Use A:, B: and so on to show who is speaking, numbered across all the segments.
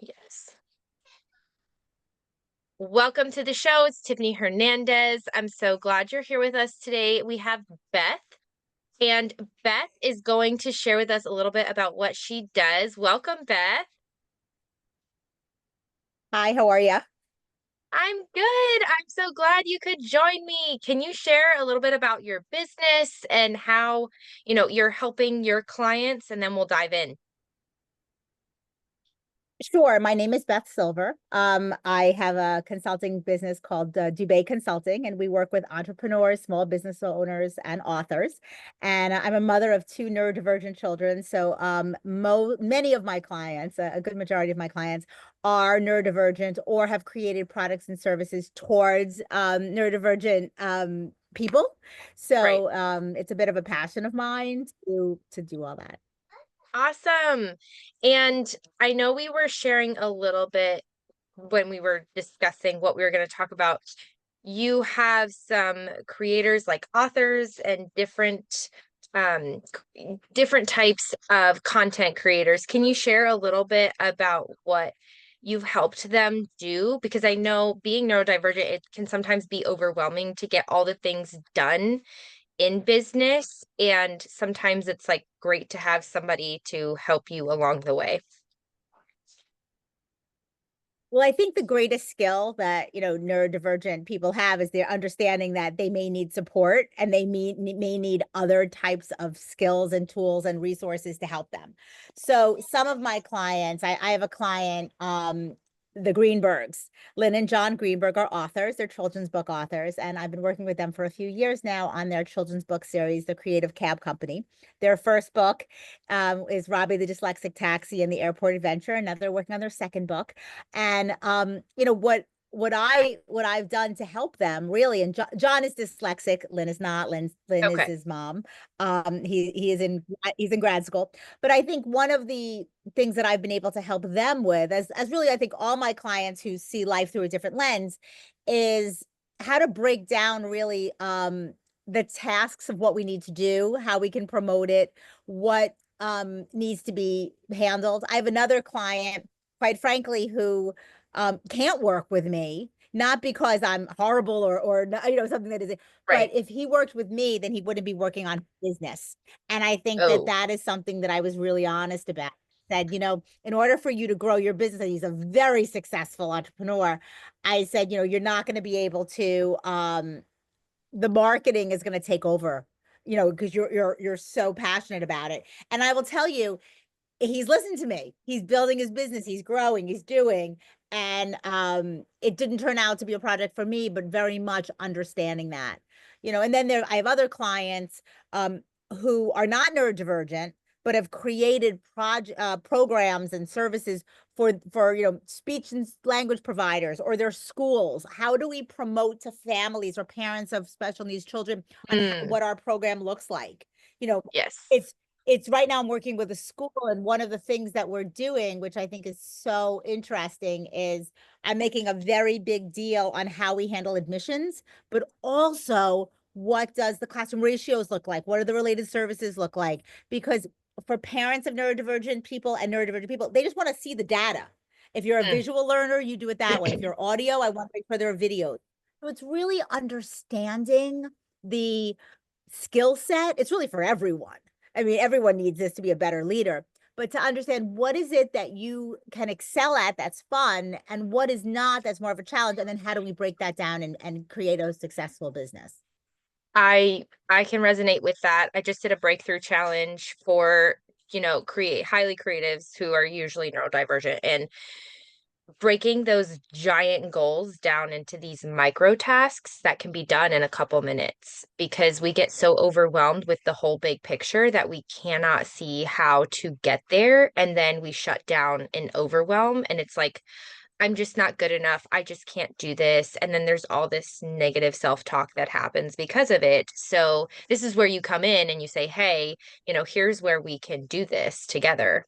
A: Yes. Welcome to the show. It's Tiffany Hernandez. I'm so glad you're here with us today. We have Beth, and Beth is going to share with us a little bit about what she does. Welcome, Beth.
B: Hi, how are you?
A: I'm good. I'm so glad you could join me. Can you share a little bit about your business and how, you're helping your clients, and then we'll dive in.
B: Sure. My name is Beth Silver. I have a consulting business called Doubet Consulting, and we work with entrepreneurs, small business owners, and authors. And I'm a mother of two neurodivergent children. So many of my clients, a good majority of my clients, are neurodivergent or have created products and services towards neurodivergent people.
A: Right.
B: So it's a bit of a passion of mine to do all that.
A: Awesome. And I know we were sharing a little bit when we were discussing what we were going to talk about. You have some creators like authors and different types of content creators. Can you share a little bit about what you've helped them do? Because I know being neurodivergent, it can sometimes be overwhelming to get all the things done in business, and sometimes it's like great to have somebody to help you along the way.
B: Well, I think the greatest skill that, neurodivergent people have is their understanding that they may need support and they may need other types of skills and tools and resources to help them. So some of my clients, I have a client, the Greenbergs, Lynn and John Greenberg are authors, they're children's book authors, and I've been working with them for a few years now on their children's book series, The Creative Cab Company. Their first book is Robbie the Dyslexic Taxi and the Airport Adventure, and now they're working on their second book. And what I've done to help them really, and John is dyslexic, Lynn is not. Lynn is
A: Okay.
B: his mom. He is he's in grad school. But I think one of the things that I've been able to help them with, as really I think all my clients who see life through a different lens, is how to break down really the tasks of what we need to do, how we can promote it, what needs to be handled. I have another client, quite frankly, who can't work with me, not because I'm horrible or something that is, but
A: Right.
B: if he worked with me, then he wouldn't be working on business. And I think that
A: Oh,
B: that is something that I was really honest about. Said, in order for you to grow your business, and he's a very successful entrepreneur. I said, you're not going to be able to, the marketing is going to take over, because you're so passionate about it. And I will tell you, he's listened to me. He's building his business. He's growing. He's doing. And it didn't turn out to be a project for me, but very much understanding that, and then I have other clients who are not neurodivergent, but have created programs and services for speech and language providers or their schools. How do we promote to families or parents of special needs children on
A: mm,
B: what our program looks like? You know,
A: yes.
B: it's it's right now I'm working with a school, and one of the things that we're doing, which I think is so interesting, is I'm making a very big deal on how we handle admissions, but also what does the classroom ratios look like? What do the related services look like? Because for parents of neurodivergent people and neurodivergent people, they just want to see the data. If you're a
A: Mm.
B: visual learner, you do it that way. If you're audio, I want to make sure there are videos. So it's really understanding the skill set. It's really for everyone. I mean, everyone needs this to be a better leader, but to understand what is it that you can excel at that's fun and what is not that's more of a challenge. And then how do we break that down and create a successful business?
A: I can resonate with that. I just did a breakthrough challenge for, create highly creatives who are usually neurodivergent, and breaking those giant goals down into these micro tasks that can be done in a couple minutes, because we get so overwhelmed with the whole big picture that we cannot see how to get there, and then we shut down in overwhelm, and it's like, I'm just not good enough. I just can't do this. And then there's all this negative self-talk that happens because of it. So this is where you come in and you say, hey, here's where we can do this together.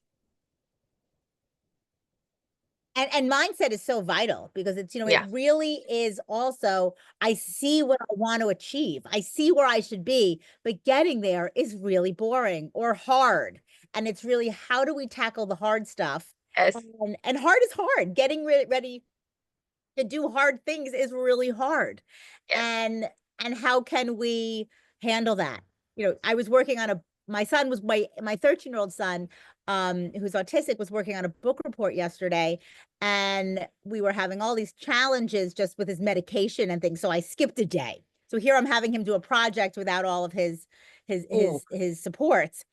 B: And mindset is so vital because it's, it
A: Yeah.
B: really is also, I see what I want to achieve. I see where I should be, but getting there is really boring or hard. And it's really, how do we tackle the hard stuff
A: Yes.
B: And hard is hard. Getting ready to do hard things is really hard.
A: Yes.
B: And how can we handle that? I was working on my son was my 13-year-old son, who's autistic, was working on a book report yesterday, and we were having all these challenges just with his medication and things. So I skipped a day. So here I'm having him do a project without all of
A: Ooh,
B: his supports.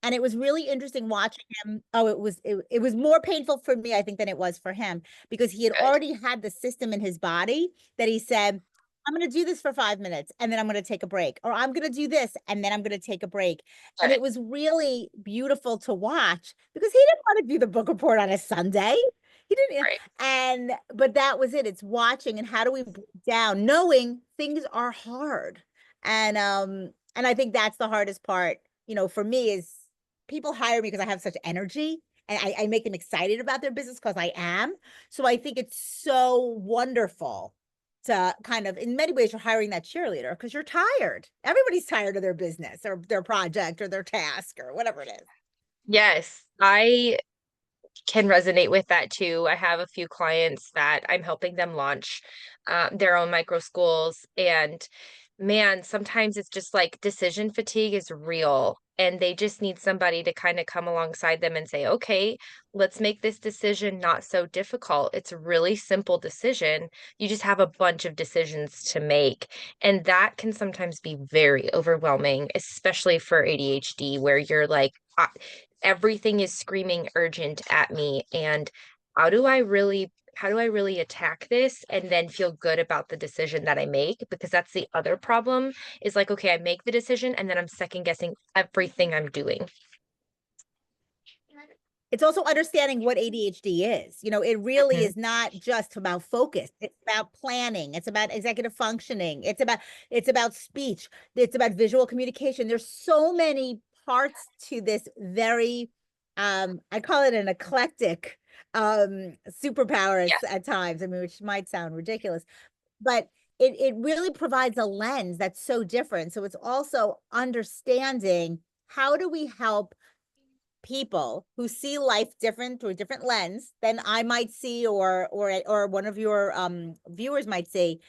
B: And it was really interesting watching him. Oh, it was more painful for me, I think, than it was for him, because he had
A: good.
B: already had the system in his body that he said, I'm going to do this for 5 minutes and then I'm going to take a break, or I'm going to do this and then I'm going to take a break. And
A: Good.
B: it was really beautiful to watch because he didn't want to do the book report on a Sunday. He didn't.
A: Right.
B: But that was it. It's watching, and how do we break down, knowing things are hard. And I think that's the hardest part, for me, is people hire me because I have such energy and I make them excited about their business because I am. So I think it's so wonderful to kind of, in many ways, you're hiring that cheerleader because you're tired. Everybody's tired of their business or their project or their task or whatever it is.
A: Yes. I can resonate with that too. I have a few clients that I'm helping them launch their own micro schools. And man, sometimes it's just like decision fatigue is real. And they just need somebody to kind of come alongside them and say, okay, let's make this decision not so difficult. It's a really simple decision. You just have a bunch of decisions to make. And that can sometimes be very overwhelming, especially for ADHD, where you're like, everything is screaming urgent at me. And how do I really how do I really attack this and then feel good about the decision that I make? Because that's the other problem is like, okay, I make the decision and then I'm second guessing everything I'm doing.
B: It's also understanding what ADHD is. It really
A: Mhm.
B: is not just about focus. It's about planning. It's about executive functioning. It's about speech. It's about visual communication. There's so many parts to this very I call it an eclectic superpower
A: Yeah.
B: at times. I mean, which might sound ridiculous, but it really provides a lens that's so different. So it's also understanding, how do we help people who see life different through a different lens than I might see, or one of your viewers might see,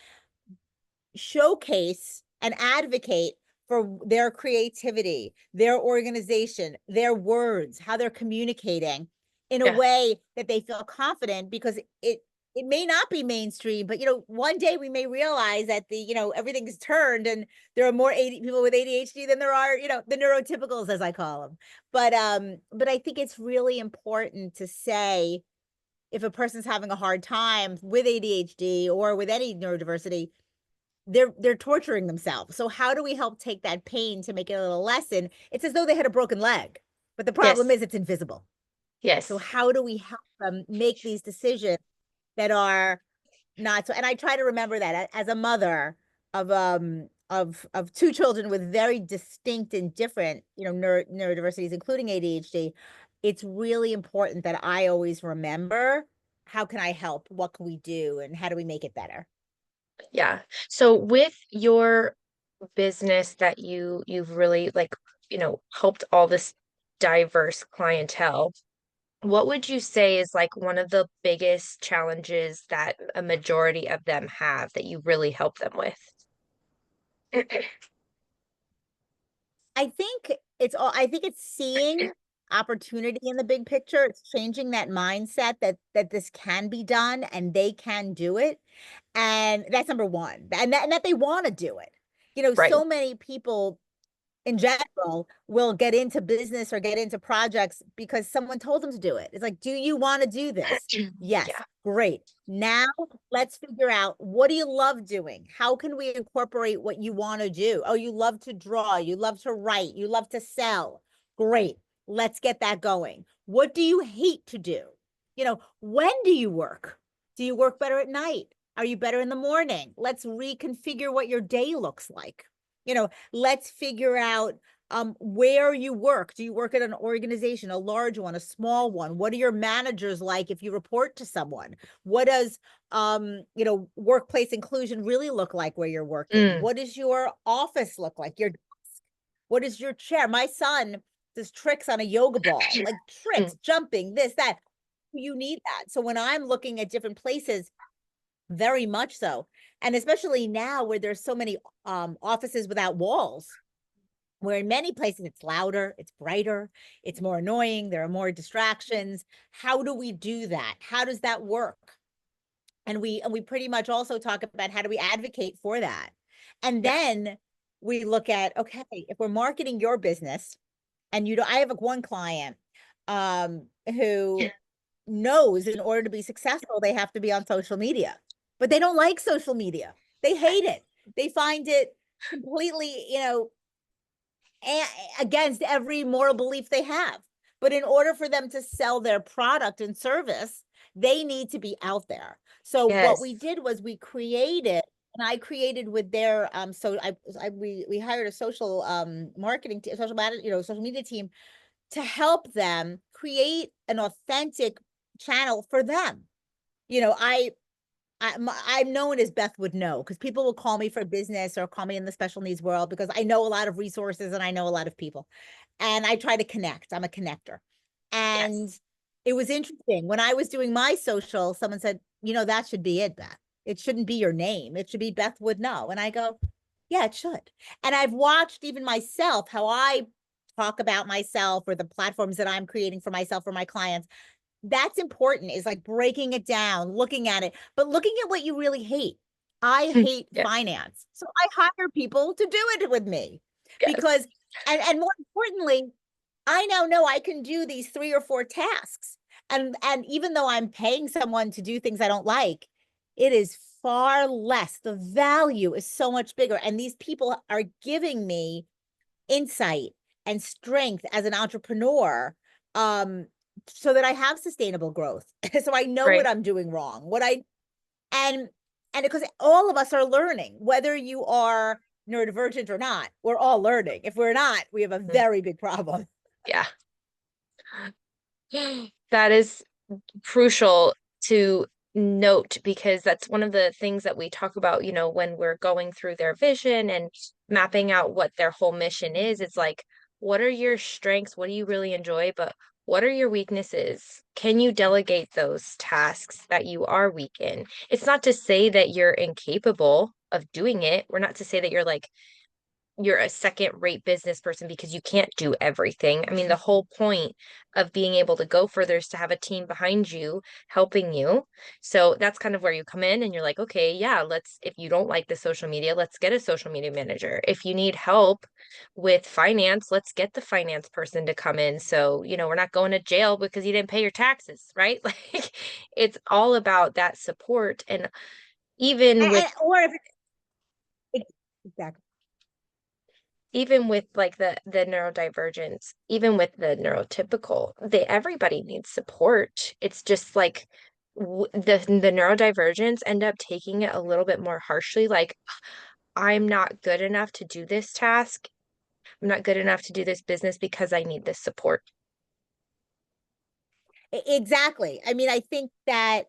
B: showcase and advocate for their creativity, their organization, their words, how they're communicating in a
A: Yeah.
B: way that they feel confident, because it may not be mainstream, but one day we may realize that everything's turned and there are more people with ADHD than there are, the neurotypicals, as I call them. But I think it's really important to say, if a person's having a hard time with ADHD or with any neurodiversity, they're torturing themselves. So how do we help take that pain to make it a little lessen? It's as though they had a broken leg, but the problem
A: Yes.
B: is it's invisible. So
A: Yes.
B: how do we help them make these decisions that are not so? And I try to remember that as a mother of two children with very distinct and different, neurodiversities, including ADHD. It's really important that I always remember, how can I help? What can we do? And how do we make it better?
A: Yeah. So with your business that you've really like, helped all this diverse clientele, what would you say is like one of the biggest challenges that a majority of them have that you really help them with?
B: I think it's seeing opportunity in the big picture. It's changing that mindset that this can be done and they can do it. And that's number one. And that they want to do it.
A: Right.
B: So many people in general will get into business or get into projects because someone told them to do it. It's like, do you want to do this? Yes,
A: Yeah.
B: great. Now let's figure out, what do you love doing? How can we incorporate what you want to do? Oh, you love to draw, you love to write, you love to sell. Great. Let's get that going. What do you hate to do? When do you work? Do you work better at night? Are you better in the morning? Let's reconfigure what your day looks like. Let's figure out where you work. Do you work at an organization, a large one, a small one? What are your managers like if you report to someone? What does workplace inclusion really look like where you're working?
A: Mm.
B: What does your office look like? What is your chair? My son does tricks on a yoga ball, like tricks, jumping, this, that. you need that. So when I'm looking at different places, very much so, and especially now where there's so many offices without walls, where in many places it's louder, it's brighter, it's more annoying, there are more distractions. How do we do that? How does that work? And we pretty much also talk about how do we advocate for that. And
A: Yeah.
B: then we look at, okay, if we're marketing your business, and I have one client who knows in order to be successful, they have to be on social media, but they don't like social media. They hate it. They find it completely, against every moral belief they have. But in order for them to sell their product and service, they need to be out there. So what we
A: Yes.
B: did was we created, and I created with their so we hired a social marketing social matter, social media team to help them create an authentic channel for them. You know, I'm known as Beth would know, because people will call me for business or call me in the special needs world because I know a lot of resources and I know a lot of people. And I try to connect. I'm a connector. And
A: Yes.
B: it was interesting. When I was doing my social, someone said, that should be it, Beth. It shouldn't be your name. It should be Beth would know. And I go, yeah, it should. And I've watched even myself, how I talk about myself or the platforms that I'm creating for myself, for my clients. That's important, is like breaking it down, looking at it, but looking at what you really hate. I hate
A: Yes.
B: finance. So I hire people to do it with me
A: Yes.
B: because, and more importantly, I now know I can do these 3 or 4 tasks. And even though I'm paying someone to do things I don't like, it is far less. The value is so much bigger. And these people are giving me insight and strength as an entrepreneur, so that I have sustainable growth. So I know what
A: Right.
B: I'm doing wrong, and because all of us are learning, whether you are neurodivergent or not, we're all learning. If we're not, we have a
A: Mm.
B: very big problem.
A: Yeah. That is crucial to note, because that's one of the things that we talk about, when we're going through their vision and mapping out what their whole mission is. It's like, what are your strengths? What do you really enjoy? But what are your weaknesses? Can you delegate those tasks that you are weak in? It's not to say that you're incapable of doing it. We're not to say that you're a second-rate business person because you can't do everything. I mean, the whole point of being able to go further is to have a team behind you helping you. So that's kind of where you come in and you're like, okay, yeah, if you don't like the social media, let's get a social media manager. If you need help with finance, let's get the finance person to come in. So, we're not going to jail because you didn't pay your taxes, right? Like, it's all about that support. And even with
B: Or if exactly.
A: even with like the neurodivergence, even with the neurotypical, everybody needs support. It's just like the neurodivergents end up taking it a little bit more harshly. Like, I'm not good enough to do this task. I'm not good enough to do this business because I need this support.
B: Exactly. I mean, I think that,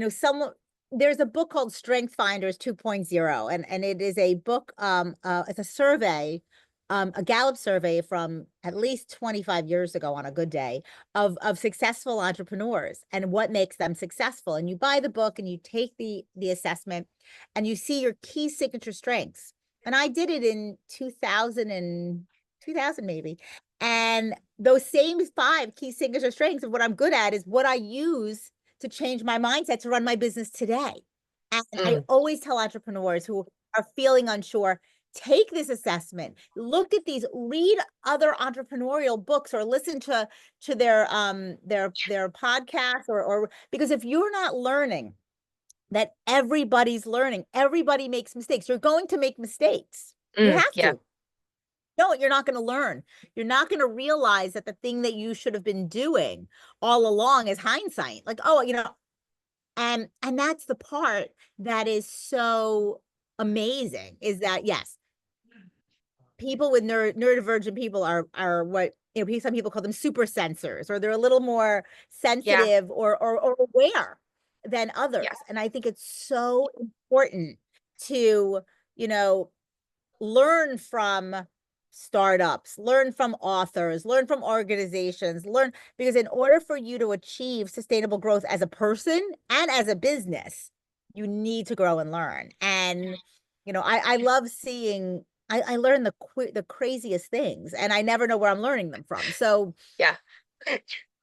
B: someone there's a book called Strength Finders 2.0, and it is a book, it's a survey, a Gallup survey from at least 25 years ago on a good day, of successful entrepreneurs and what makes them successful. And you buy the book and you take the assessment and you see your key signature strengths. And I did it in 2000 maybe. And those same 5 key signature strengths of what I'm good at is what I use to change my mindset to run my business today. And I
A: Mm,
B: always tell entrepreneurs who are feeling unsure, take this assessment, look at these, read other entrepreneurial books or listen to their podcasts, or because if you're not learning that everybody's learning, everybody makes mistakes. You're going to make mistakes. You have
A: yeah.
B: to. No, you're not going to learn. You're not going to realize that the thing that you should have been doing all along is hindsight. Like, oh, and that's the part that is so amazing, is that yes, people with neurodivergent people are what, some people call them super sensors, or they're a little more
A: Yeah.
B: sensitive or aware than
A: Yeah.
B: others. And I think it's so important to, you know, learn from startups, learn from authors, learn from organizations, learn because in order for you to achieve sustainable growth as a person and as a business, you need to grow and learn. And I love seeing I learn the craziest things and I never know where I'm learning them from. So
A: Yeah.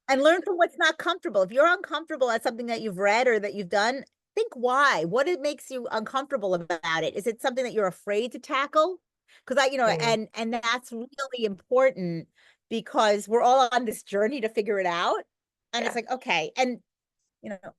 B: and learn from what's not comfortable. If you're uncomfortable at something that you've read or that you've done, think why. What it makes you uncomfortable about it? Is it something that you're afraid to tackle? Because
A: Mm,
B: and that's really important because we're all on this journey to figure it out. And it's
A: yeah.
B: like, okay. And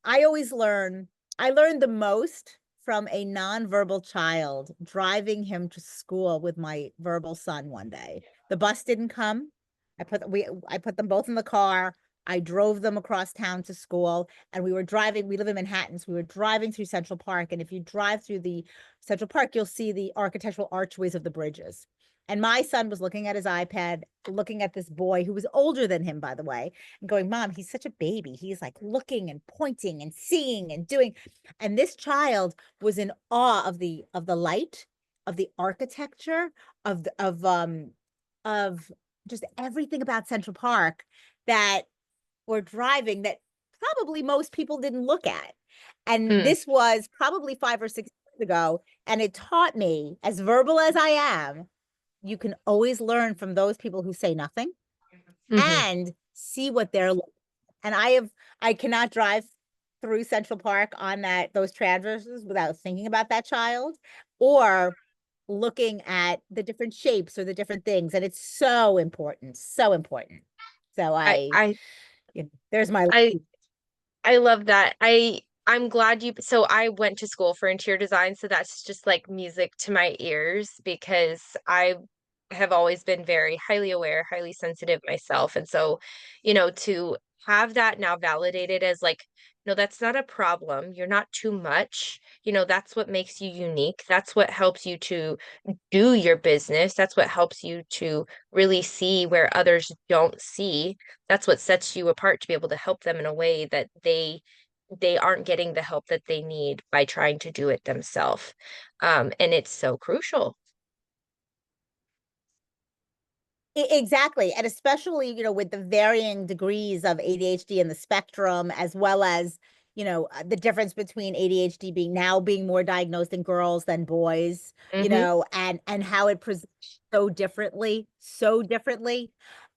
B: I always I learned the most from a nonverbal child driving him to school with my verbal son one day. The bus didn't come. I put them both in the car. I drove them across town to school and we were driving. We live in Manhattan, so we were driving through Central Park. And if you drive through the Central Park, you'll see the architectural archways of the bridges. And my son was looking at his iPad, looking at this boy who was older than him, by the way, and going, Mom, he's such a baby. He's like looking and pointing and seeing and doing. And this child was in awe of the light, of the architecture, of just everything about Central Park that we're driving that probably most people didn't look at. And
A: Mm,
B: this was probably 5 or 6 years ago. And it taught me, as verbal as I am, you can always learn from those people who say nothing
A: hmm.
B: and see what they're like. And I cannot drive through Central Park on those transverses without thinking about that child or looking at the different shapes or the different things. And it's so important, so important. So
A: I, I,
B: there's my
A: I, I love that. I'm glad you, so I went to school for interior design, so that's just like music to my ears because I have always been very highly aware, highly sensitive myself. And so, to have that now validated as like, no, that's not a problem. You're not too much. That's what makes you unique. That's what helps you to do your business. That's what helps you to really see where others don't see. That's what sets you apart to be able to help them in a way that they aren't getting the help that they need by trying to do it themselves. And it's so crucial.
B: Exactly. And especially, with the varying degrees of ADHD in the spectrum, as well as, the difference between ADHD being more diagnosed in girls than boys,
A: Hmm.
B: and how it presents so differently.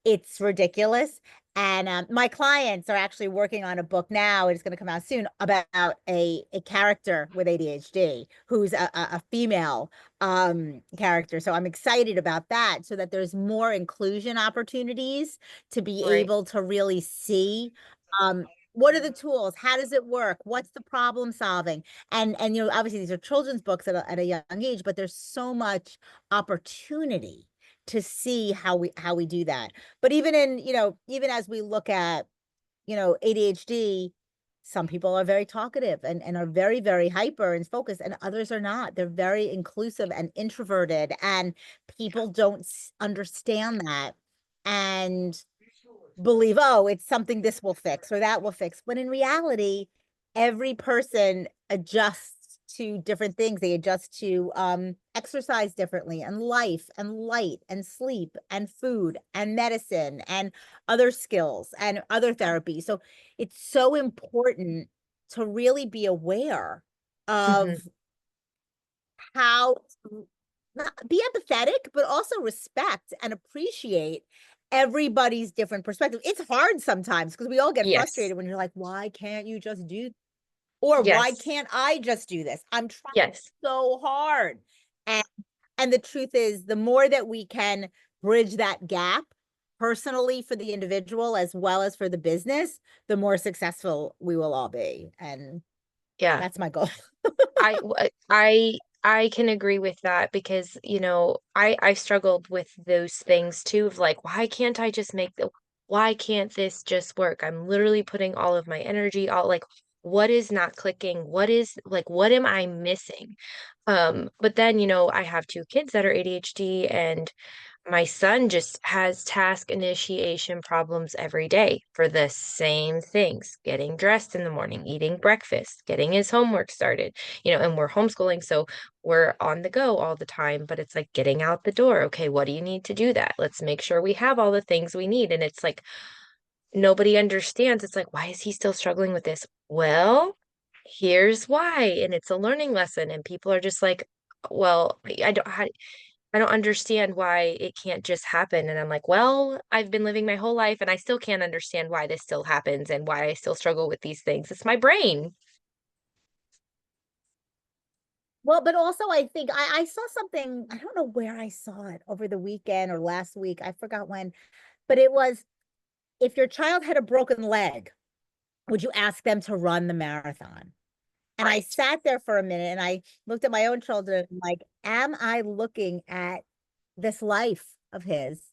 B: It's ridiculous. And my clients are actually working on a book now. It's going to come out soon about a character with ADHD who's a female character. So I'm excited about that so that there's more inclusion opportunities to be
A: Right.
B: able to really see what are the tools? How does it work? What's the problem solving? And obviously these are children's books at a young age, but there's so much opportunity to see how we do that. But even as we look at ADHD, some people are very talkative and are very, very hyper and focused, and others are not. They're very inclusive and introverted, and people don't understand that and believe, oh, it's something this will fix or that will fix. When in reality, every person adjusts to different things. They adjust to exercise differently and life and light and sleep and food and medicine and other skills and other therapies. So it's so important to really be aware
A: Hmm.
B: of how to be empathetic, but also respect and appreciate everybody's different perspective. It's hard sometimes because we all get
A: Yes.
B: frustrated when you're like, why can't you just do, or why
A: Yes.
B: can't I just do this? I'm trying
A: Yes.
B: so hard. And and the truth is, the more that we can bridge that gap personally for the individual as well as for the business, the more successful we will all be. And
A: Yeah.
B: that's my goal.
A: I can agree with that because, I've struggled with those things too of like, why can't this just work? I'm literally putting all of my energy, all like, what is not clicking? What am I missing? But then, I have two kids that are ADHD and my son just has task initiation problems every day for the same things, getting dressed in the morning, eating breakfast, getting his homework started, and we're homeschooling, so we're on the go all the time, but it's like getting out the door. Okay, what do you need to do that? Let's make sure we have all the things we need. And it's like nobody understands. It's like, why is he still struggling with this? Well, here's why. And it's a learning lesson. And people are just like, well, I don't understand why it can't just happen. And I'm like, well, I've been living my whole life and I still can't understand why this still happens and why I still struggle with these things. It's my brain.
B: Well, but also I think I saw something, I don't know where I saw it over the weekend or last week, I forgot when, but it was, if your child had a broken leg, would you ask them to run the marathon? And I
A: Right.
B: sat there for a minute and I looked at my own children, like, am I looking at this life of his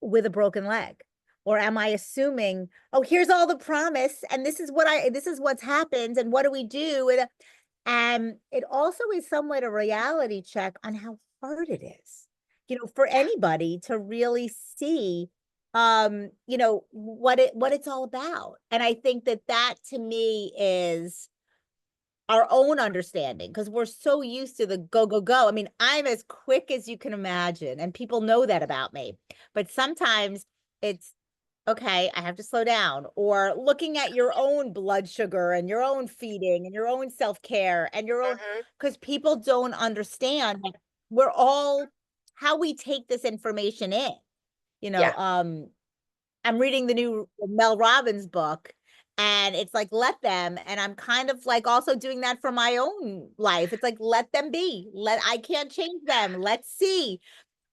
B: with a broken leg? Or am I assuming, oh, here's all the promise and this is what's happened and what do we do? And it also is somewhat a reality check on how hard it is, for anybody to really see, what it's all about. And I think that that to me is our own understanding because we're so used to the go, go, go. I mean, I'm as quick as you can imagine, and people know that about me. But sometimes it's okay, I have to slow down, or looking at your own blood sugar and your own feeding and your own self-care and your own,
A: Hmm.
B: because people don't understand like we're all how we take this information in. You know,
A: Yeah.
B: um, I'm reading the new Mel Robbins book and it's like let them, and I'm kind of like also doing that for my own life. It's like let them be. I can't change them. Let's see,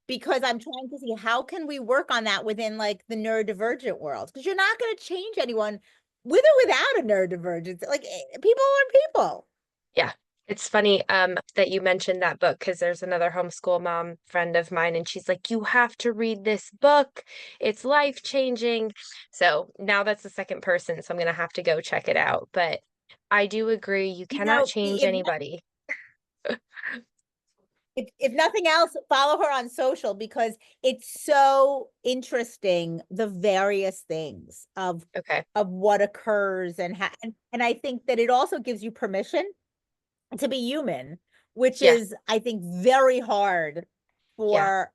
B: because I'm trying to see how can we work on that within like the neurodivergent world, because you're not going to change anyone with or without a neurodivergence. Like people are people.
A: Yeah. It's funny that you mentioned that book because there's another homeschool mom friend of mine and she's like, you have to read this book. It's life changing. So now that's the second person, so I'm gonna have to go check it out. But I do agree, you cannot change anybody.
B: If nothing else, follow her on social because it's so interesting the various things
A: Okay.
B: of what occurs and I think that it also gives you permission to be human, which
A: Yeah.
B: is I think very hard
A: Yeah.
B: for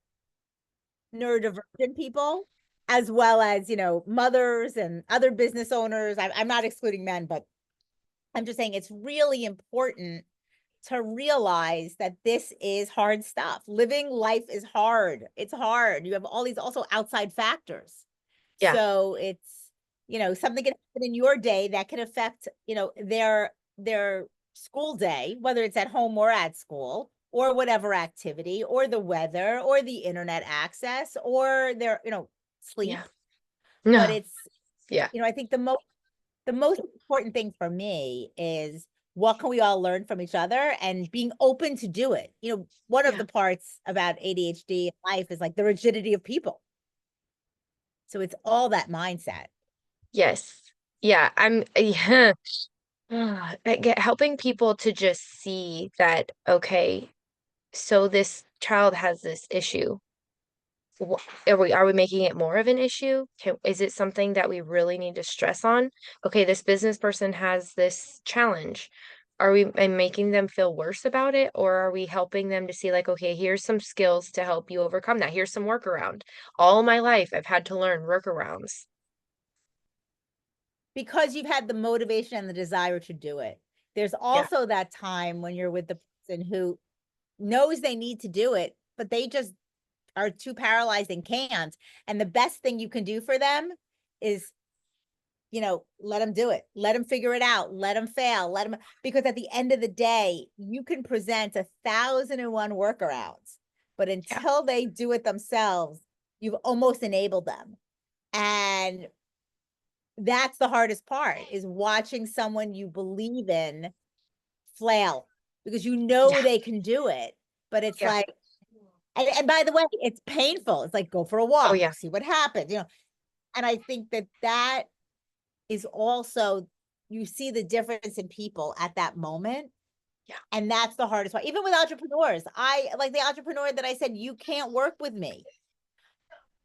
B: neurodivergent people as well as mothers and other business owners. I'm not excluding men, but I'm just saying it's really important to realize that this is hard stuff. Living life is hard. It's hard. You have all these also outside factors.
A: Yeah.
B: So it's, something can happen in your day that can affect, their school day, whether it's at home or at school, or whatever activity, or the weather, or the internet access, or their,
A: Yeah.
B: sleep. But
A: No.
B: it's,
A: Yeah.
B: I think the most important thing for me is what can we all learn from each other and being open to do it. One of
A: Yeah.
B: the parts about ADHD life is like the rigidity of people. So it's all that mindset.
A: Yes. Yeah. Yeah. Helping people to just see that, okay, so this child has this issue. Are we making it more of an issue? Is it something that we really need to stress on? Okay, this business person has this challenge. Are we making them feel worse about it, or are we helping them to see like, okay, here's some skills to help you overcome that. Here's some workaround. All my life, I've had to learn workarounds.
B: Because you've had the motivation and the desire to do it. There's
A: Yeah,
B: also that time when you're with the person who knows they need to do it, but they just are too paralyzed and can't. And the best thing you can do for them is let them do it. Let them figure it out. Let them fail. Let them, because at the end of the day, you can present 1,001 workarounds, but
A: yeah,
B: until they do it themselves, you've almost enabled them. And that's the hardest part is watching someone you believe in flail because
A: yeah,
B: they can do it. But it's
A: yeah.
B: like, and by the way, it's painful. It's like go for a
A: Oh
B: walk,
A: yeah,
B: see what happens, And I think that that is also you see the difference in people at that moment.
A: yeah,
B: And that's the hardest part. Even with entrepreneurs, I like the entrepreneur that I said, you can't work with me.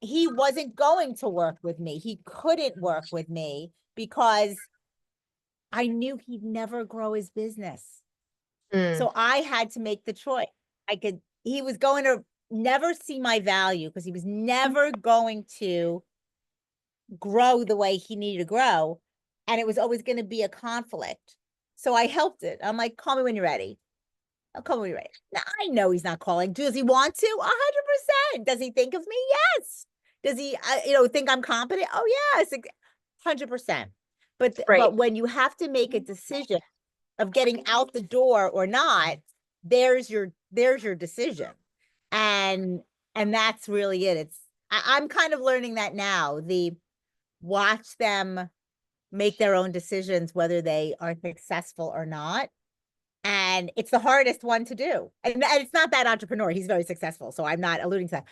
B: he wasn't going to work with me. He couldn't work with me because I knew he'd never grow his business.
A: Mm,
B: So I had to make the choice. He was going to never see my value because he was never going to grow the way he needed to grow. And it was always going to be a conflict. So I helped it. I'm like, call me when you're ready. I'll call me when you're ready. Now I know he's not calling. Does he want to? 100%. Does he think of me? Yes. Does he, think I'm competent? Oh yes, 100%.
A: right.
B: But when you have to make a decision of getting out the door or not, there's your decision. And and that's really it. I'm kind of learning that now. The watch them make their own decisions, whether they are successful or not. And it's the hardest one to do. And it's not that entrepreneur. He's very successful. So I'm not alluding to that.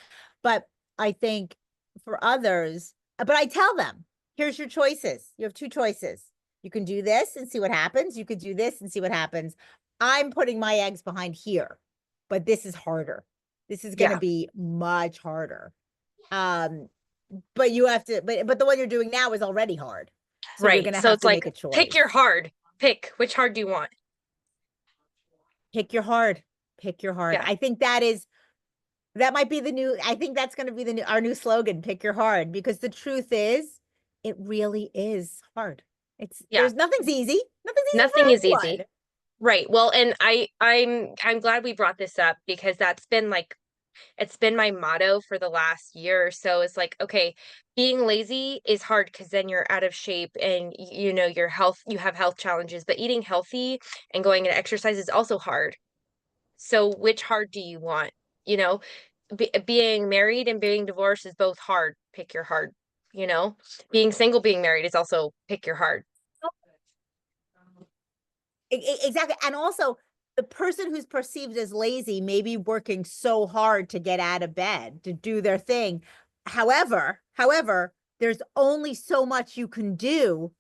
B: But I think for others, but I tell them, here's your choices. You have two choices. You can do this and see what happens. You could do this and see what happens. I'm putting my eggs behind here, but this is harder. This is going to
A: Yeah,
B: be much harder. Um, but you have to, but the one you're doing now is already hard. So you're
A: right.
B: going to
A: So
B: have
A: it's
B: to
A: like
B: make a
A: pick
B: choice.
A: your hard. Pick which hard do you want?
B: Pick your hard. Pick your hard.
A: Yeah,
B: I think that might be the new, I think that's going to be our new slogan, pick your hard, because the truth is, it really is hard.
A: yeah.
B: Nothing's easy. Nothing's easy
A: Nothing is
B: for
A: easy.
B: anyone.
A: Right. Well, and I'm glad we brought this up because that's been like it's been my motto for the last year or so. It's like, okay, being lazy is hard because then you're out of shape and your health, you have health challenges, but eating healthy and going and exercise is also hard. So which hard do you want? You know, being married and being divorced is both hard. Pick your hard, you know. Being single, being married is also pick your hard.
B: Exactly. And also, the person who's perceived as lazy may be working so hard to get out of bed, to do their thing. However, there's only so much you can do.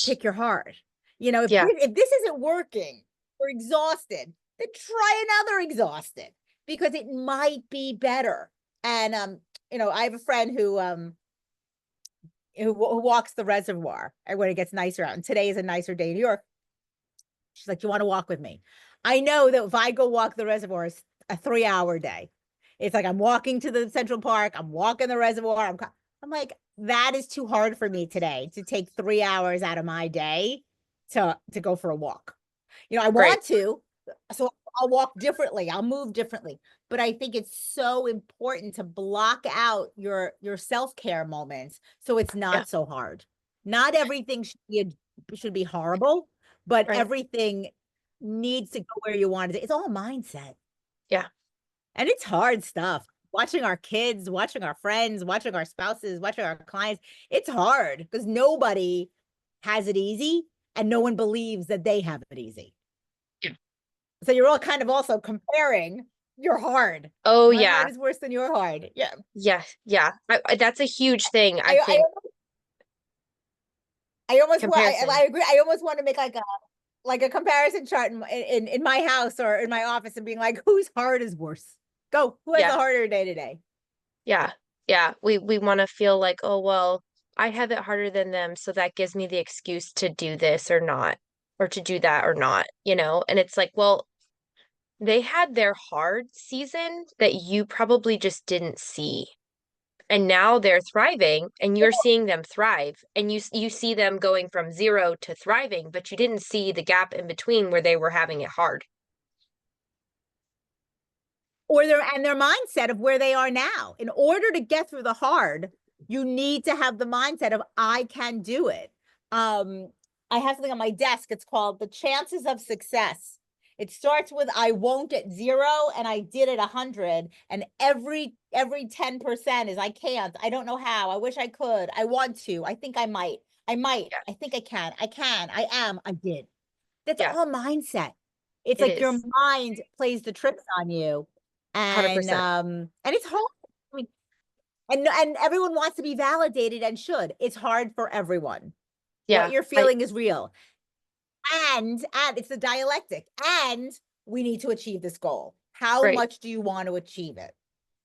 B: Pick your heart.
A: Yeah,
B: If this isn't working, we're exhausted, then try another exhausted because it might be better. And I have a friend who walks the reservoir when it gets nicer out. And today is a nicer day in New York. She's like, "Do you want to walk with me?" I know that if I go walk the reservoir, it's a 3 hour day. It's like I'm walking to the Central Park, I'm walking the reservoir. I'm like, that is too hard for me today to take 3 hours out of my day to go for a walk. I
A: right.
B: want to, so I'll walk differently, I'll move differently. But I think it's so important to block out your self-care moments so it's
A: Yeah,
B: not so hard. Not everything should be horrible, but
A: right.
B: everything needs to go where you want it. It's all mindset.
A: Yeah.
B: And it's hard stuff. Watching our kids, watching our friends, watching our spouses, watching our clients, it's hard because nobody has it easy and no one believes that they have it easy.
A: Yeah.
B: So you're all kind of also comparing your hard.
A: Oh
B: My hard
A: yeah.
B: is worse than your hard. Yeah.
A: Yeah, yeah. That's a huge thing, I
B: I
A: think.
B: I almost want I
A: Comparison.
B: agree. I almost want to make like a comparison chart in my house or in my office and being like, whose heart is worse? Go. Who has a
A: Yeah,
B: harder day today?
A: yeah, yeah. We want to feel like, oh well, I have it harder than them, so that gives me the excuse to do this or not, or to do that or not, And it's like, well, they had their hard season that you probably just didn't see. And now they're thriving and you're seeing them thrive and you see them going from zero to thriving, but you didn't see the gap in between where they were having it hard.
B: Or their mindset of where they are now. In order to get through the hard, you need to have the mindset of I can do it. Um, I have something on my desk. It's called the chances of success. It starts with I won't at 0 and I did at 100, and every 10% is I can't. I don't know how. I wish I could. I want to. I think I might. I might.
A: Yeah,
B: I think I can. I can. I am. I did. That's
A: yeah,
B: all mindset. It's
A: it
B: like your
A: is.
B: mind plays the tricks on you,
A: 100%.
B: and it's hard. I mean, and everyone wants to be validated and should. It's hard for everyone. What
A: Yeah,
B: you're
A: I
B: feeling is real, and it's the dialectic. And we need to achieve this goal. How
A: right,
B: much do you want to achieve it?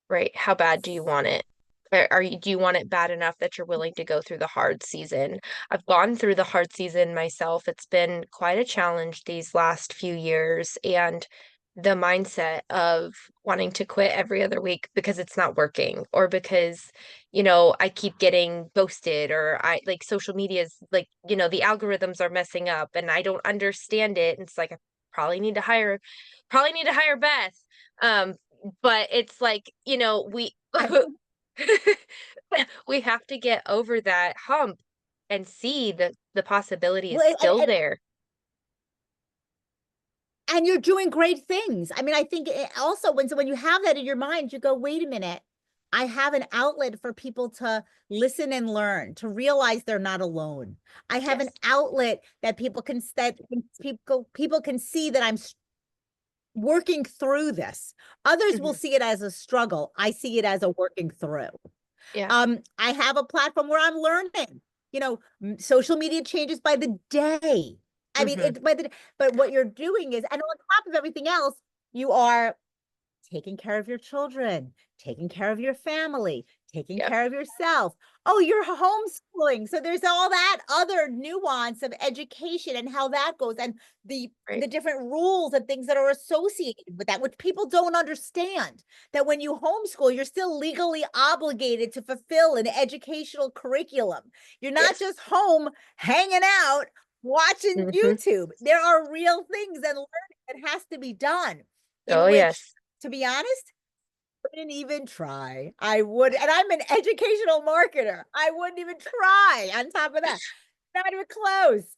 A: right. How bad do you want it? Do you want it bad enough that you're willing to go through the hard season? I've gone through the hard season myself. It's been quite a challenge these last few years, and the mindset of wanting to quit every other week because it's not working, or because, I keep getting ghosted, or I like social media is like, the algorithms are messing up and I don't understand it. And it's like I probably need to hire probably need to hire Beth. Um, but it's like, we
B: I,
A: we have to get over that hump and see that the possibility is
B: well,
A: still there.
B: and you're doing great things. I mean, I think also when you have that in your mind, you go, wait a minute, I have an outlet for people to listen and learn, to realize they're not alone. I have an
A: Yes.
B: outlet that people can see that I'm working through this. Others will
A: Hmm.
B: see it as a struggle. I see it as a working through.
A: Yeah.
B: I have a platform where I'm learning. Social media changes by the day. I mean,
A: Hmm.
B: but what you're doing is, and on top of everything else, you are taking care of your children, taking care of your family, taking
A: Yep.
B: care of yourself. Oh, you're homeschooling. So there's all that other nuance of education and how that goes, and the
A: Right.
B: the different rules and things that are associated with that, which people don't understand. That when you homeschool, you're still legally obligated to fulfill an educational curriculum. You're not
A: Yes.
B: just home hanging out watching
A: Hmm.
B: YouTube. There are real things and learning that has to be done,
A: Oh,
B: in which,
A: yes.
B: to be honest, I wouldn't even try. I would, and I'm an educational marketer. I wouldn't even try on top of that. Not even close.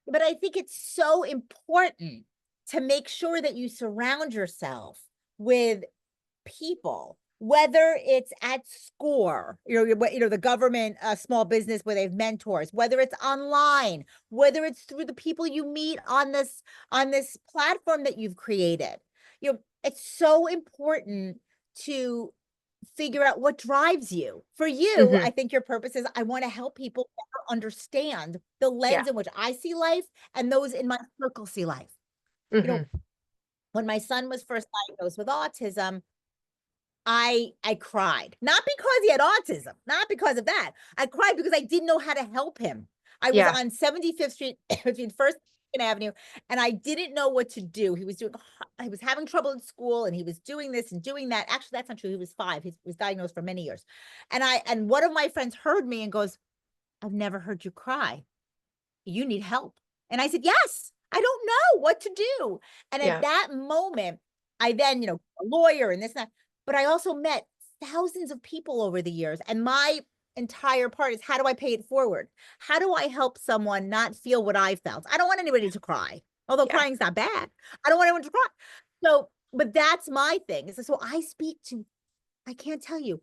B: But I think it's so important to make sure that you surround yourself with people, whether it's at SCORE, the government, small business where they have mentors, whether it's online, whether it's through the people you meet on this platform that you've created. It's so important to figure out what drives you. For you,
A: Hmm.
B: I think your purpose is, I want to help people better understand the
A: Yeah.
B: lens in which I see life and those in my circle see life. You know,
A: Hmm.
B: when my son was first diagnosed with autism, I cried. Not because he had autism, not because of that. I cried because I didn't know how to help him. I was
A: Yeah.
B: on 75th Street between First and Avenue, and I didn't know what to do. He was having trouble in school, and he was doing this and doing that. Actually, that's not true. He was 5. He was diagnosed for many years. And one of my friends heard me and goes, "I've never heard you cry. You need help." And I said, "Yes, I don't know what to do." And at
A: Yeah.
B: that moment, I then, a lawyer and this and that, but I also met thousands of people over the years. And my entire part is, how do I pay it forward? How do I help someone not feel what I felt? I don't want anybody to cry, although
A: Yeah.
B: crying's not bad. I don't want anyone to cry. So, but that's my thing. So I speak to, I can't tell you,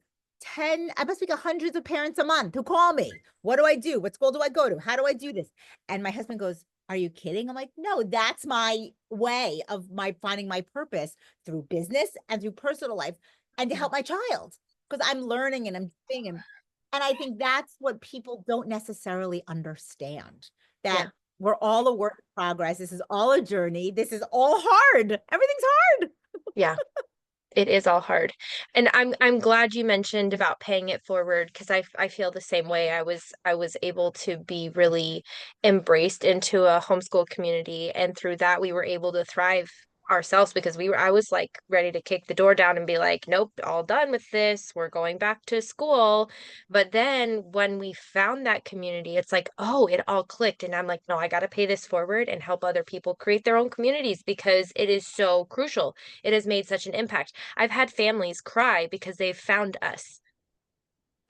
B: I must speak to hundreds of parents a month who call me. What do I do? What school do I go to? How do I do this? And my husband goes, "Are you kidding?" I'm like, "No, that's my way of my finding my purpose through business and through personal life, and to
A: Mhm.
B: help my child, because I'm learning and I'm doing." And I think that's what people don't necessarily understand,
A: Yeah.
B: that we're all a work in progress. This is all a journey. This is all hard. Everything's hard.
A: Yeah. It is all hard. And I'm glad you mentioned about paying it forward, because I feel the same way. I was able to be really embraced into a homeschool community, and through that we were able to thrive ourselves, because I was like ready to kick the door down and be like, nope, all done with this. We're going back to school. But then when we found that community, it's like, oh, it all clicked. And I'm like, no, I got to pay this forward and help other people create their own communities, because it is so crucial. It has made such an impact. I've had families cry because they've found us.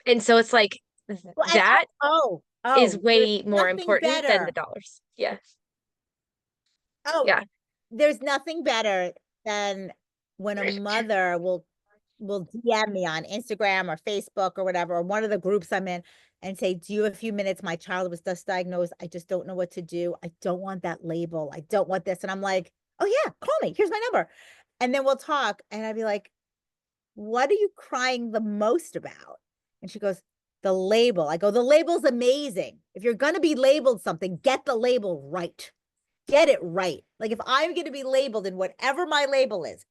A: And so it's like
B: Well,
A: that is
B: there's
A: way more
B: nothing
A: important than the
B: better.
A: dollars. Yes.
B: Oh,
A: Yeah.
B: there's nothing better than when a mother will DM me on Instagram or Facebook or whatever, or one of the groups I'm in, and say, "Do you have a few minutes? My child was just diagnosed. I just don't know what to do. I don't want that label. I don't want this." And I'm like, "Oh yeah, call me. Here's my number." And then we'll talk. And I'd be like, "What are you crying the most about?" And she goes, "The label." I go, "The label's amazing. If you're going to be labeled something, get the label right. Get it right. Like, if I'm going to be labeled in whatever my label is,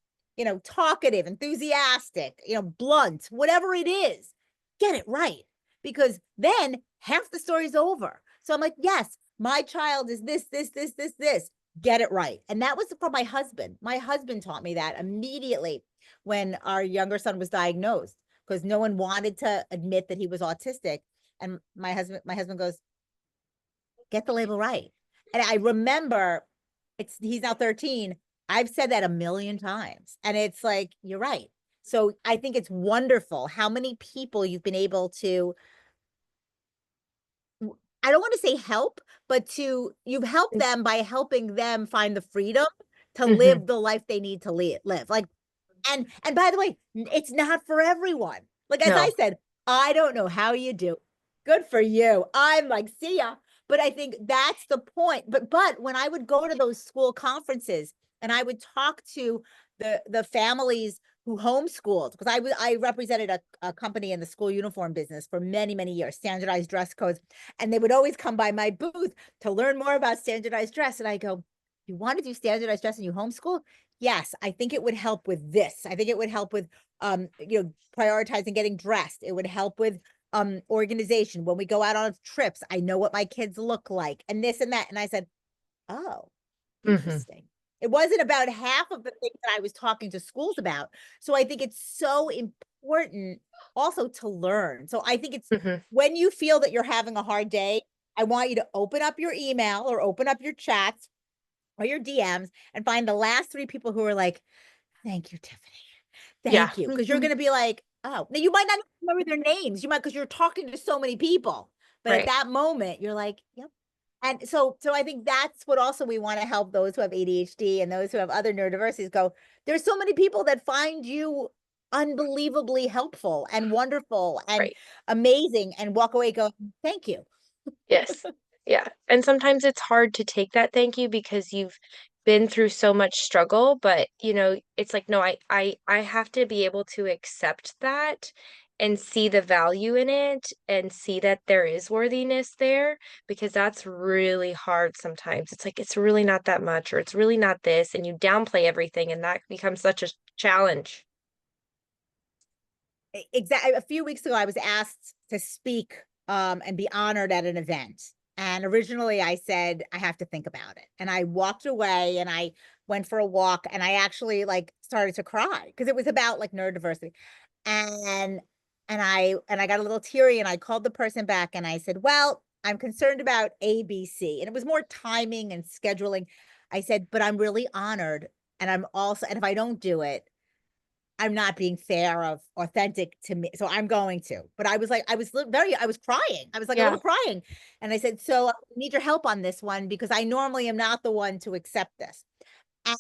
B: talkative, enthusiastic, blunt, whatever it is, get it right. Because then half the story's over. So I'm like, yes, my child is this. Get it right. And that was from my husband. My husband taught me that immediately when our younger son was diagnosed, because no one wanted to admit that he was autistic. And my husband goes, get the label right. And I remember he's now 13. I've said that a million times. And it's like, you're right. So I think it's wonderful how many people you've been able to, I don't want to say help, but you've helped them by helping them find the freedom to
A: Mm-hmm.
B: live the life they need to live. Like, and by the way, it's not for everyone. Like, as I
A: No.
B: said, I don't know how you do. Good for you. I'm like, see ya. But I think that's the point. But when I would go to those school conferences and I would talk to the families who homeschooled, because I represented a company in the school uniform business for many, many years, standardized dress codes. And they would always come by my booth to learn more about standardized dress. And I go, you want to do standardized dress and you homeschool? Yes, I think it would help with this. I think it would help with prioritizing getting dressed. It would help with organization. When we go out on trips, I know what my kids look like and this and that. And I said, oh,
A: Mm-hmm.
B: interesting. It wasn't about half of the things that I was talking to schools about. So I think it's so important also to learn. So I think it's
A: Mm-hmm.
B: when you feel that you're having a hard day, I want you to open up your email or open up your chats or your DMs and find the last three people who are like, thank you, Tiffany.
A: Yeah.
B: Thank you. Because you're going to be like, oh, now you might not remember their names. You might, because you're talking to so many people. But at
A: Right.
B: that moment, you're like, yep. And so I think that's what also we want to help those who have ADHD and those who have other neurodiversities go. There's so many people that find you unbelievably helpful and wonderful and
A: Right.
B: amazing and walk away going, thank you.
A: Yes. Yeah. And sometimes it's hard to take that thank you because you've been through so much struggle, but it's like, no, I have to be able to accept that and see the value in it and see that there is worthiness there because that's really hard sometimes. It's like it's really not that much or it's really not this and you downplay everything and that becomes such a challenge.
B: Exactly. A few weeks ago, I was asked to speak and be honored at an event. And originally I said, I have to think about it. And I walked away and I went for a walk and I actually like started to cry because it was about like neurodiversity. And and I got a little teary and I called the person back and I said, well, I'm concerned about ABC. And it was more timing and scheduling. I said, but I'm really honored. And I'm also, and if I don't do it, I'm not being fair of authentic to me. So I'm going to. But I was like, I was crying. I was like a
A: Yeah.
B: little crying. And I said, so I need your help on this one because I normally am not the one to accept this. And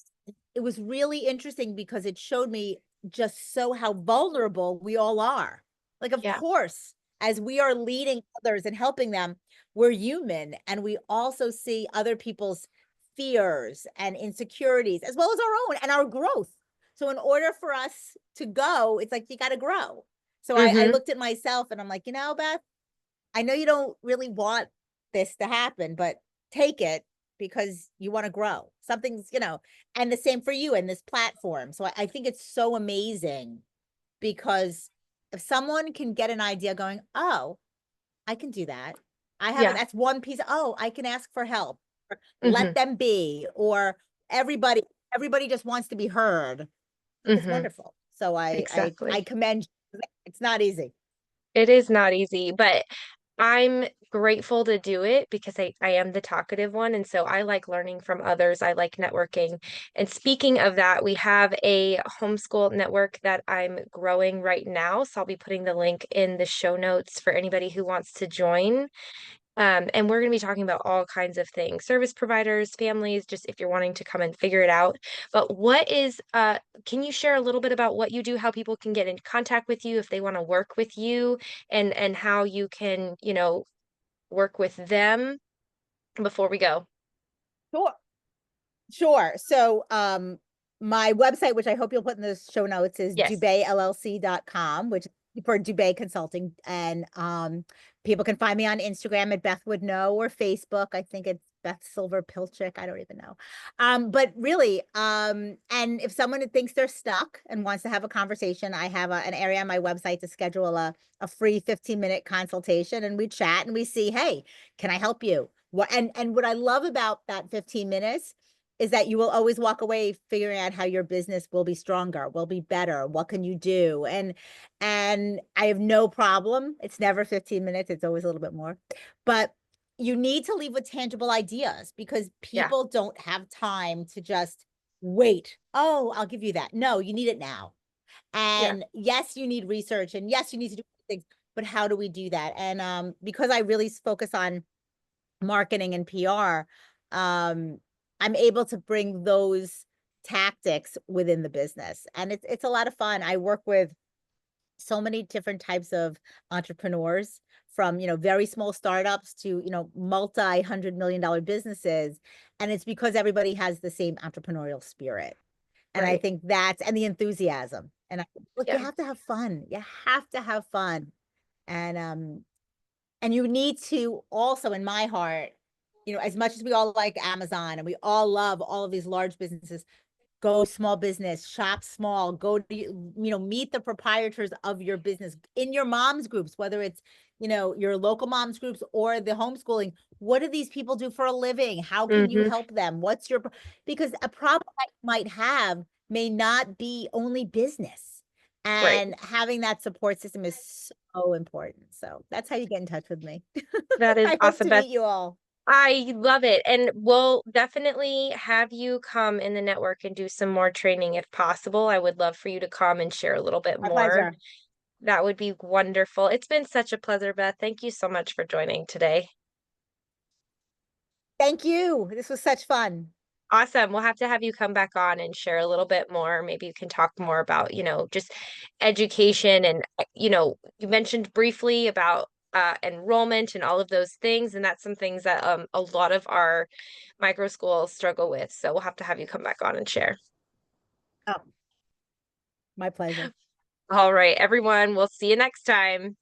B: it was really interesting because it showed me just so how vulnerable we all are. Like, of
A: Yeah.
B: course, as we are leading others and helping them, we're human and we also see other people's fears and insecurities as well as our own and our growth. So in order for us to go, it's like you got to grow. So I
A: Mm-hmm.
B: looked at myself and I'm like, Beth, I know you don't really want this to happen, but take it because you want to grow. Something's, and the same for you in this platform. So I think it's so amazing because if someone can get an idea going, oh, I can do that. I have it.
A: Yeah.
B: That's one piece. Oh, I can ask for help. Or let
A: Mm-hmm.
B: them be. Or everybody just wants to be heard. It's
A: Mm-hmm.
B: wonderful. So I
A: Exactly.
B: commend you. It's not easy.
A: It is not easy, but I'm grateful to do it because I am the talkative one. And so I like learning from others. I like networking. And speaking of that, we have a homeschool network that I'm growing right now. So I'll be putting the link in the show notes for anybody who wants to join. And we're going to be talking about all kinds of things, service providers, families, just if you're wanting to come and figure it out. But can you share a little bit about what you do, how people can get in contact with you if they want to work with you and how you can, work with them before we go?
B: Sure. Sure. So my website, which I hope you'll put in the show notes, is
A: Yes.
B: DoubetLLC.com, which for Doubet Consulting. And people can find me on Instagram at Beth Would Know or Facebook. I think it's Beth Silver Pilchik. I don't even know. But really, and if someone thinks they're stuck and wants to have a conversation, I have an area on my website to schedule a free 15-minute consultation, and we chat and we see, hey, can I help you? What and what I love about that 15 minutes is that you will always walk away figuring out how your business will be stronger, will be better. What can you do? And I have no problem. It's never 15 minutes. It's always a little bit more. But you need to leave with tangible ideas because
A: Yeah.
B: people don't have time to just wait. Oh, I'll give you that. No, you need it now.
A: Yeah.
B: And yes, you need research and yes, you need to do things, but how do we do that? And because I really focus on marketing and PR, I'm able to bring those tactics within the business. And it's a lot of fun. I work with so many different types of entrepreneurs from, very small startups to, multi-hundred-million-dollar businesses. And it's because everybody has the same entrepreneurial spirit. And I
A: Right.
B: think and the enthusiasm. And look, you
A: Yeah.
B: have to have fun. You have to have fun. And you need to also, in my heart, as much as we all like Amazon and we all love all of these large businesses, go small business, shop small, go to, meet the proprietors of your business in your mom's groups, whether it's, your local mom's groups or the homeschooling. What do these people do for a living? How can you
A: Hmm.
B: help them? Because a problem that you might have may not be only business.
A: Right.
B: And having that support system is so important. So that's how you get in touch with me.
A: That is
B: I hope
A: awesome,
B: to
A: Beth.
B: meet you all.
A: I love it. And we'll definitely have you come in the network and do some more training if possible. I would love for you to come and share a little bit
B: My
A: more.
B: pleasure.
A: That would be wonderful. It's been such a pleasure, Beth. Thank you so much for joining today.
B: Thank you. This was such fun.
A: Awesome. We'll have to have you come back on and share a little bit more. Maybe you can talk more about, just education and, you mentioned briefly about enrollment and all of those things. And that's some things that a lot of our micro schools struggle with. So we'll have to have you come back on and share.
B: Oh, my pleasure.
A: All right, everyone. We'll see you next time.